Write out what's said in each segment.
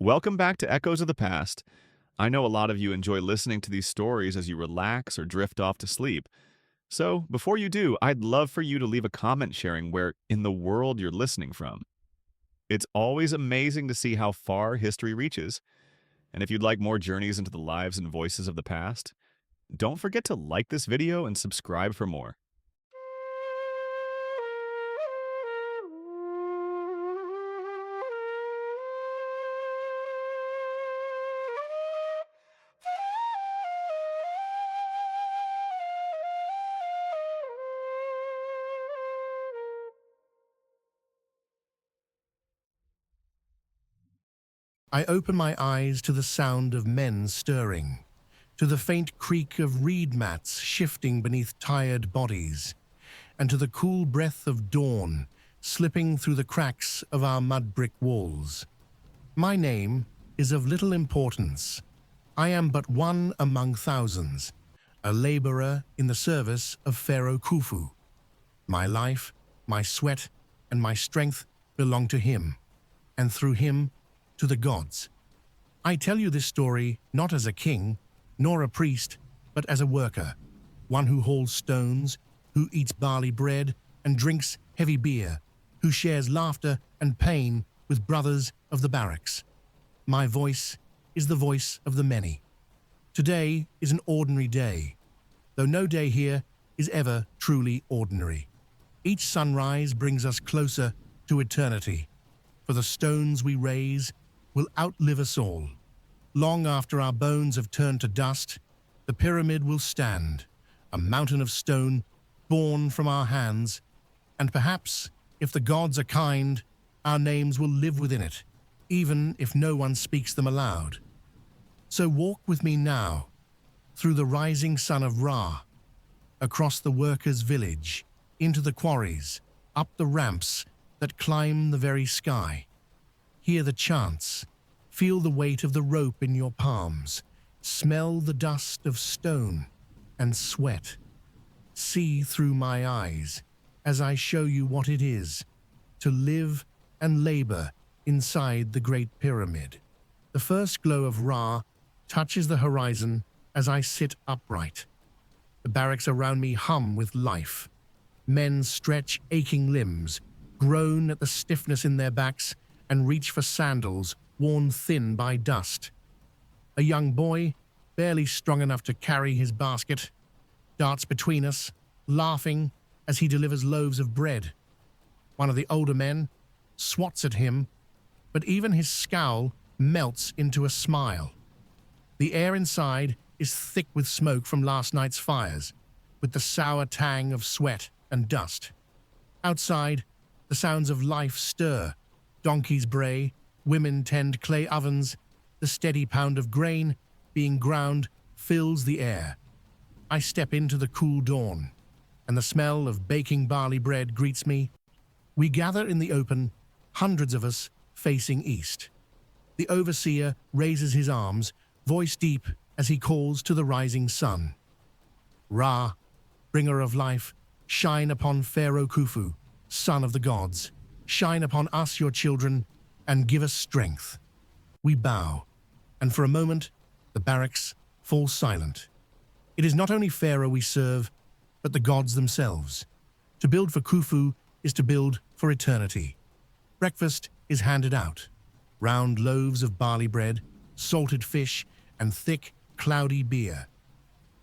Welcome back to Echoes of the Past. I know a lot of you enjoy listening to these stories as you relax or drift off to sleep. So, before you do, I'd love for you to leave a comment sharing where in the world you're listening from. It's always amazing to see how far history reaches. And if you'd like more journeys into the lives and voices of the past, don't forget to like this video and subscribe for more. I open my eyes to the sound of men stirring, to the faint creak of reed mats shifting beneath tired bodies, and to the cool breath of dawn slipping through the cracks of our mud brick walls. My name is of little importance. I am but one among thousands, a laborer in the service of Pharaoh Khufu. My life, my sweat, and my strength belong to him, and through him to the gods. I tell you this story not as a king, nor a priest, but as a worker, one who hauls stones, who eats barley bread and drinks heavy beer, who shares laughter and pain with brothers of the barracks. My voice is the voice of the many. Today is an ordinary day, though no day here is ever truly ordinary. Each sunrise brings us closer to eternity, for the stones we raise will outlive us all. Long after our bones have turned to dust, the pyramid will stand, a mountain of stone born from our hands, and perhaps, if the gods are kind, our names will live within it, even if no one speaks them aloud. So walk with me now, through the rising sun of Ra, across the workers' village, into the quarries, up the ramps that climb the very sky. Hear the chants, feel the weight of the rope in your palms, smell the dust of stone and sweat. See through my eyes as I show you what it is to live and labor inside the Great Pyramid. The first glow of Ra touches the horizon as I sit upright. The barracks around me hum with life. Men stretch aching limbs, groan at the stiffness in their backs, and reach for sandals worn thin by dust. A young boy, barely strong enough to carry his basket, darts between us, laughing as he delivers loaves of bread. One of the older men swats at him, but even his scowl melts into a smile. The air inside is thick with smoke from last night's fires, with the sour tang of sweat and dust. Outside, the sounds of life stir. Donkeys bray, women tend clay ovens, the steady pound of grain being ground fills the air. I step into the cool dawn, and the smell of baking barley bread greets me. We gather in the open, hundreds of us facing east. The overseer raises his arms, voice deep as he calls to the rising sun. Ra, bringer of life, shine upon Pharaoh Khufu, son of the gods. Shine upon us, your children, and give us strength. We bow, and for a moment, the barracks fall silent. It is not only Pharaoh we serve, but the gods themselves. To build for Khufu is to build for eternity. Breakfast is handed out. Round loaves of barley bread, salted fish, and thick, cloudy beer.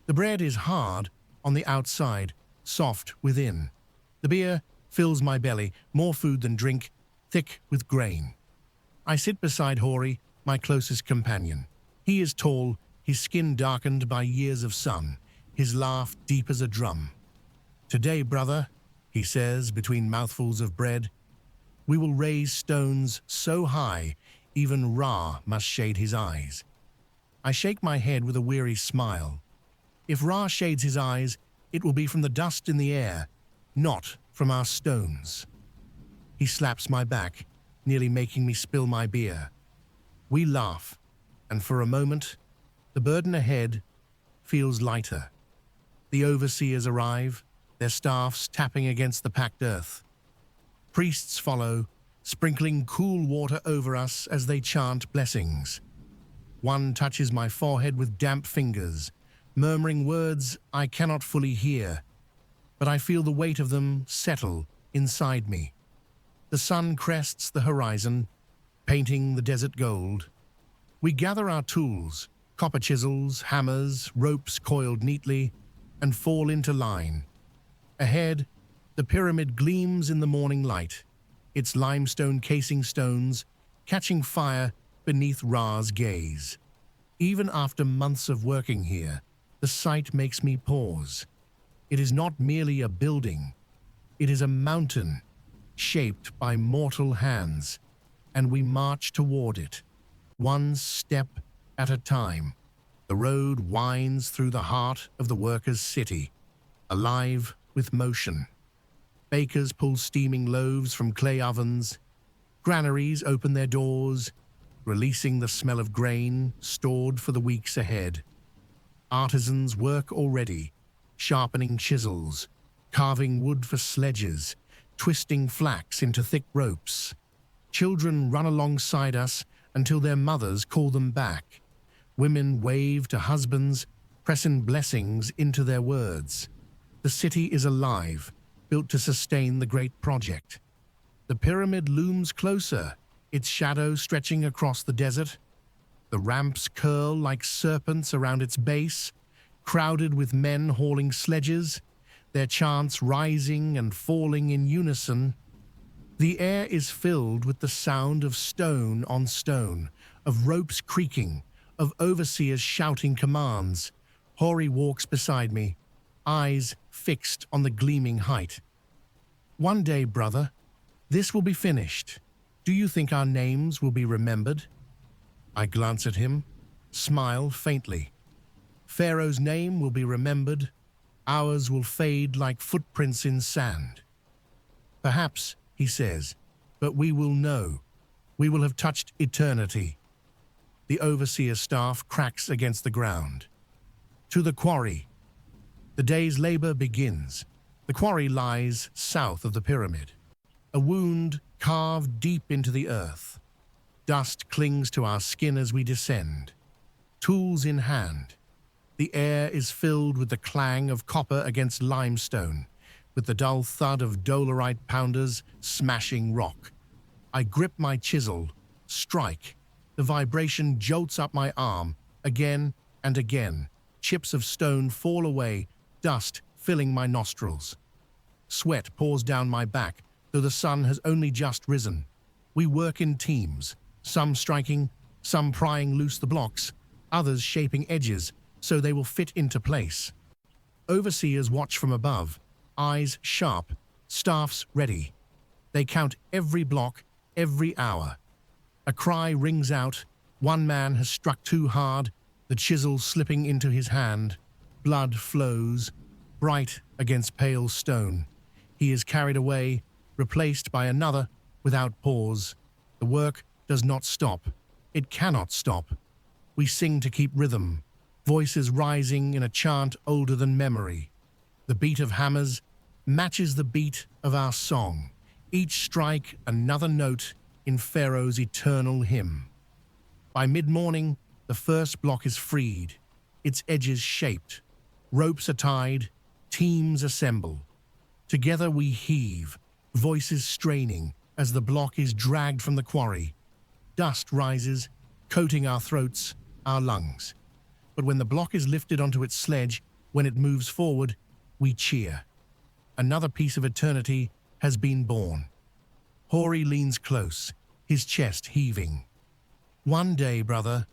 The bread is hard on the outside, soft within. The beer fills my belly, more food than drink, thick with grain. I sit beside Hori, my closest companion. He is tall, his skin darkened by years of sun, his laugh deep as a drum. Today, brother, he says between mouthfuls of bread, we will raise stones so high, even Ra must shade his eyes. I shake my head with a weary smile. If Ra shades his eyes, it will be from the dust in the air, not from our stones. He slaps my back, nearly making me spill my beer. We laugh, and for a moment, the burden ahead feels lighter. The overseers arrive, their staffs tapping against the packed earth. Priests follow, sprinkling cool water over us as they chant blessings. One touches my forehead with damp fingers, murmuring words I cannot fully hear, but I feel the weight of them settle inside me. The sun crests the horizon, painting the desert gold. We gather our tools, copper chisels, hammers, ropes coiled neatly, and fall into line. Ahead, the pyramid gleams in the morning light, its limestone casing stones catching fire beneath Ra's gaze. Even after months of working here, the sight makes me pause. It is not merely a building, it is a mountain shaped by mortal hands, and we march toward it, one step at a time. The road winds through the heart of the workers' city, alive with motion. Bakers pull steaming loaves from clay ovens. Granaries open their doors, releasing the smell of grain stored for the weeks ahead. Artisans work already, sharpening chisels, carving wood for sledges, twisting flax into thick ropes. Children run alongside us until their mothers call them back. Women wave to husbands, pressing blessings into their words. The city is alive, built to sustain the great project. The pyramid looms closer, its shadow stretching across the desert. The ramps curl like serpents around its base, crowded with men hauling sledges, their chants rising and falling in unison. The air is filled with the sound of stone on stone, of ropes creaking, of overseers shouting commands. Hori walks beside me, eyes fixed on the gleaming height. One day, brother, this will be finished. Do you think our names will be remembered? I glance at him, smile faintly. Pharaoh's name will be remembered. Ours will fade like footprints in sand. Perhaps, he says, but we will know. We will have touched eternity. The overseer staff cracks against the ground. To the quarry. The day's labor begins. The quarry lies south of the pyramid. A wound carved deep into the earth. Dust clings to our skin as we descend. Tools in hand. The air is filled with the clang of copper against limestone, with the dull thud of dolerite pounders smashing rock. I grip my chisel, strike. The vibration jolts up my arm, again and again. Chips of stone fall away, dust filling my nostrils. Sweat pours down my back, though the sun has only just risen. We work in teams, some striking, some prying loose the blocks, others shaping edges so they will fit into place. Overseers watch from above, eyes sharp, staffs ready. They count every block, every hour. A cry rings out. One man has struck too hard, the chisel slipping into his hand. Blood flows, bright against pale stone. He is carried away, replaced by another without pause. The work does not stop. It cannot stop. We sing to keep rhythm, voices rising in a chant older than memory. The beat of hammers matches the beat of our song, each strike another note in Pharaoh's eternal hymn. By mid-morning, the first block is freed, its edges shaped. Ropes are tied, teams assemble. Together we heave, voices straining as the block is dragged from the quarry. Dust rises, coating our throats, our lungs. But when the block is lifted onto its sledge, when it moves forward, we cheer. Another piece of eternity has been born. Hori leans close, his chest heaving. One day, brother,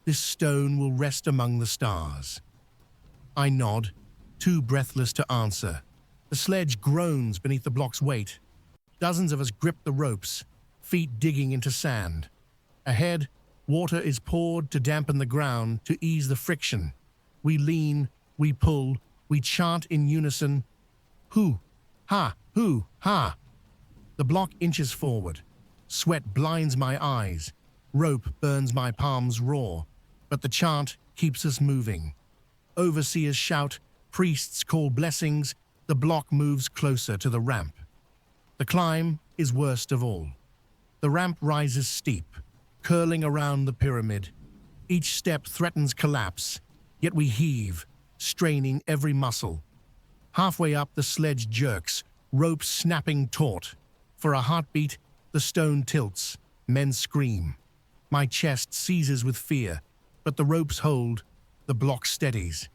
this stone will rest among the stars. I nod, too breathless to answer. The sledge groans beneath the block's weight. Dozens of us grip the ropes, feet digging into sand. Ahead, water is poured to dampen the ground, to ease the friction. We lean, we pull, we chant in unison. Hoo, ha, hoo, ha. The block inches forward. Sweat blinds my eyes. Rope burns my palms raw. But the chant keeps us moving. Overseers shout, priests call blessings. The block moves closer to the ramp. The climb is worst of all. The ramp rises steep, curling around the pyramid. Each step threatens collapse, yet we heave, straining every muscle. Halfway up, the sledge jerks, ropes snapping taut. For a heartbeat, the stone tilts. Men scream. My chest seizes with fear, but the ropes hold, the block steadies.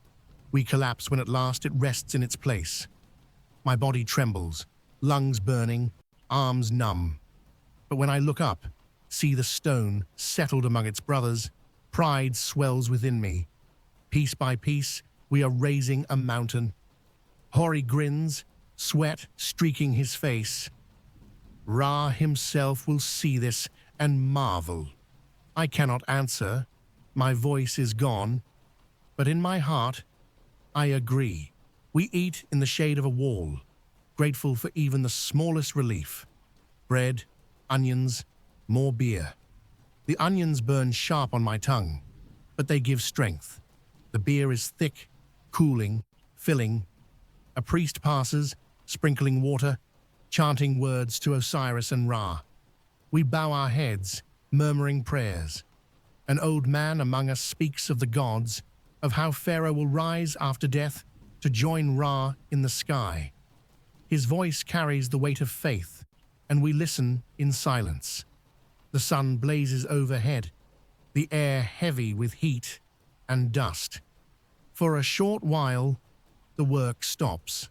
We collapse when at last it rests in its place. My body trembles, lungs burning, arms numb. But when I look up, see the stone settled among its brothers, pride swells within me. Piece by piece, we are raising a mountain. Hori grins, sweat streaking his face. Ra himself will see this and marvel. I cannot answer. My voice is gone. But in my heart, I agree. We eat in the shade of a wall, grateful for even the smallest relief. Bread, onions, more beer. The onions burn sharp on my tongue, but they give strength. The beer is thick, cooling, filling. A priest passes, sprinkling water, chanting words to Osiris and Ra. We bow our heads, murmuring prayers. An old man among us speaks of the gods, of how Pharaoh will rise after death to join Ra in the sky. His voice carries the weight of faith, and we listen in silence. The sun blazes overhead, the air heavy with heat and dust. For a short while, the work stops,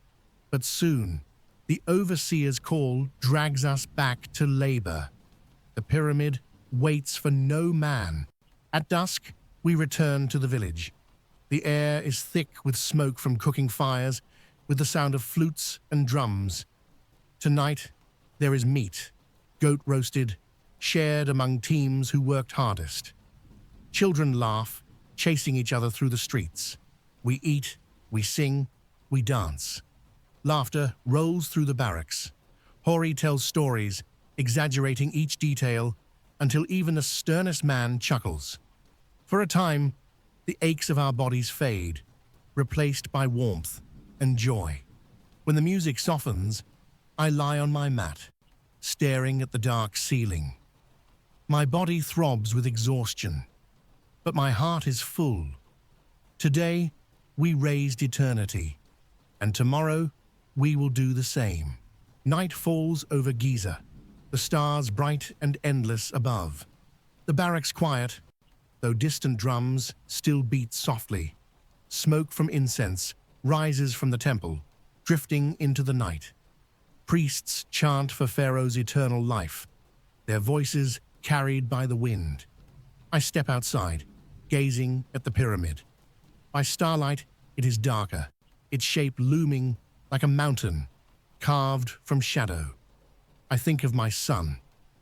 but soon, the overseer's call drags us back to labor. The pyramid waits for no man. At dusk, we return to the village. The air is thick with smoke from cooking fires, with the sound of flutes and drums. Tonight, there is meat, goat roasted, shared among teams who worked hardest. Children laugh, chasing each other through the streets. We eat, we sing, we dance. Laughter rolls through the barracks. Hori tells stories, exaggerating each detail, until even the sternest man chuckles. For a time, the aches of our bodies fade, replaced by warmth and joy. When the music softens, I lie on my mat, staring at the dark ceiling. My body throbs with exhaustion, but my heart is full. Today, we raised eternity, and tomorrow, we will do the same. Night falls over Giza, the stars bright and endless above. The barracks quiet, though distant drums still beat softly. Smoke from incense rises from the temple, drifting into the night. Priests chant for Pharaoh's eternal life, their voices carried by the wind. I step outside, gazing at the pyramid. By starlight, it is darker, its shape looming like a mountain, carved from shadow. I think of my son,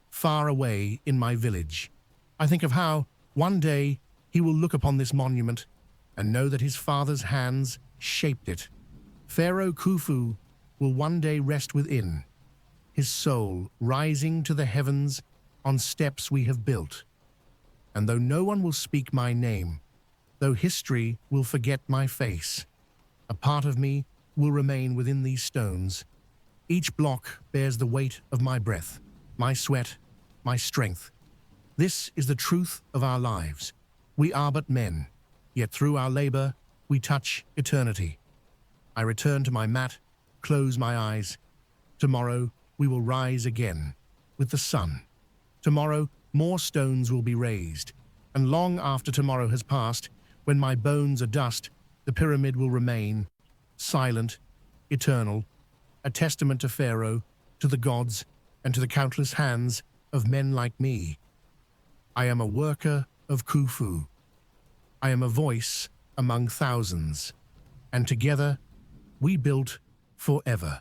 far away in my village. I think of how, one day, he will look upon this monument and know that his father's hands shaped it. Pharaoh Khufu will one day rest within, his soul rising to the heavens on steps we have built. And though no one will speak my name, though history will forget my face, a part of me will remain within these stones. Each block bears the weight of my breath, my sweat, my strength. This is the truth of our lives. We are but men, yet through our labor, we touch eternity. I return to my mat, close my eyes. Tomorrow, we will rise again, with the sun. Tomorrow, more stones will be raised, and long after tomorrow has passed, when my bones are dust, the pyramid will remain, silent, eternal, a testament to Pharaoh, to the gods, and to the countless hands of men like me. I am a worker of Khufu. I am a voice among thousands, and together we built forever.